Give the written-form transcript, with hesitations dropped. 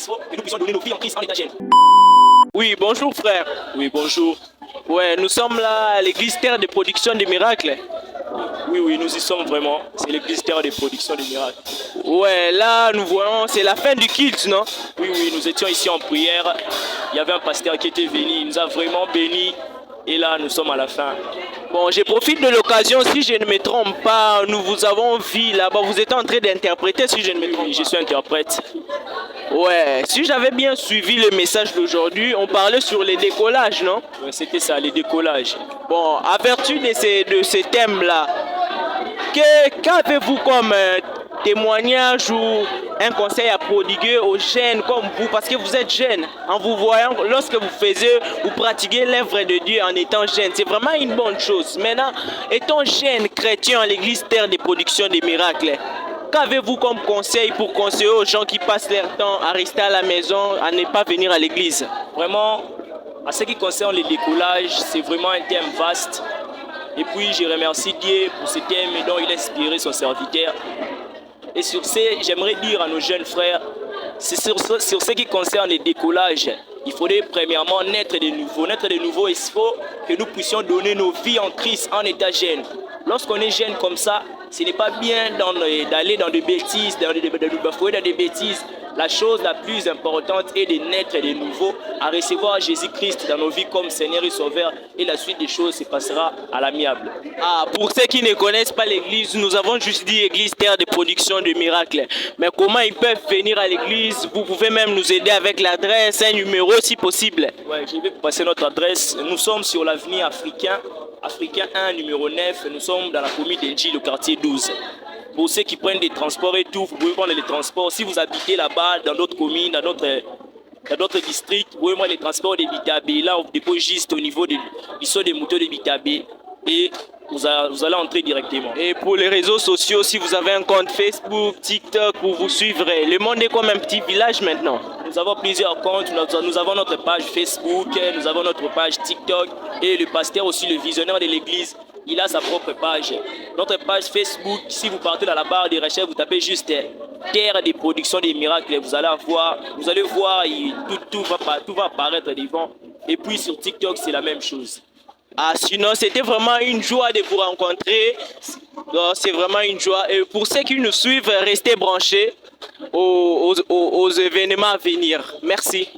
faut que nous puissions donner nos vies en Christ en état jeune. Oui, bonjour frère. Oui, bonjour. Ouais, nous sommes là à l'église Terre de Production des Miracles. Oui, nous y sommes vraiment. C'est l'église Terre de Production des Miracles. Ouais, là nous voyons, c'est la fin du culte, non? Oui, nous étions ici en prière. Il y avait un pasteur qui était venu, il nous a vraiment bénis. Et là, nous sommes à la fin. Bon, je profite de l'occasion, si je ne me trompe pas, nous vous avons vu là-bas, vous êtes en train d'interpréter, si je ne me trompe Oui, pas. je suis interprète. Ouais, si j'avais bien suivi le message d'aujourd'hui, on parlait sur les décollages, non? Ouais, c'était ça, les décollages. Bon, à vertu de ces thèmes-là, qu'avez-vous comme témoignage ou un conseil à prodiguer aux jeunes comme vous, parce que vous êtes jeunes, en vous voyant, lorsque vous pratiquez l'œuvre de Dieu en étant jeune, c'est vraiment une bonne chose. Maintenant, étant jeune chrétien à l'église Terre de Production des Miracles, qu'avez-vous comme conseil pour conseiller aux gens qui passent leur temps à rester à la maison, à ne pas venir à l'église? Vraiment, en ce qui concerne les décollages, c'est vraiment un thème vaste. Et puis, je remercie Dieu pour ce thème dont il a inspiré son serviteur. Et sur ce, j'aimerais dire à nos jeunes frères, c'est sur ce qui concerne les décollages, il faudrait premièrement naître de nouveau. Naître de nouveau, il faut que nous puissions donner nos vies en Christ en état jeune. Lorsqu'on est jeune comme ça, ce n'est pas bien d'aller dans des bêtises, de bafouer dans des bêtises. La chose la plus importante est de naître de nouveau, à recevoir Jésus-Christ dans nos vies comme Seigneur et Sauveur. Et la suite des choses se passera à l'amiable. Ah, pour ceux qui ne connaissent pas l'église, nous avons juste dit église Terre de Production de Miracles. Mais comment ils peuvent venir à l'église? Vous pouvez même nous aider avec l'adresse, un numéro si possible. Ouais, je vais vous passer notre adresse. Nous sommes sur l'avenue Africain 1, numéro 9. Nous sommes dans la commune d'Enji, le quartier 12. Pour ceux qui prennent des transports et tout, vous pouvez prendre les transports. Si vous habitez là-bas, dans d'autres communes, dans d'autres districts, vous pouvez prendre les transports de Bitabé. Là, on vous dépose juste au niveau du saut des motos de Bitabé. Et vous allez entrer directement. Et pour les réseaux sociaux, si vous avez un compte Facebook, TikTok, pour vous suivre, le monde est comme un petit village maintenant. Nous avons plusieurs comptes, nous avons notre page Facebook, nous avons notre page TikTok et le pasteur aussi, le visionnaire de l'église, il a sa propre page. Notre page Facebook, si vous partez dans la barre de recherche, vous tapez juste Terre de Production des Miracles, vous allez voir, tout va apparaître devant. Et puis sur TikTok, c'est la même chose. Ah, sinon, c'était vraiment une joie de vous rencontrer. C'est vraiment une joie. Et pour ceux qui nous suivent, restez branchés aux événements à venir. Merci.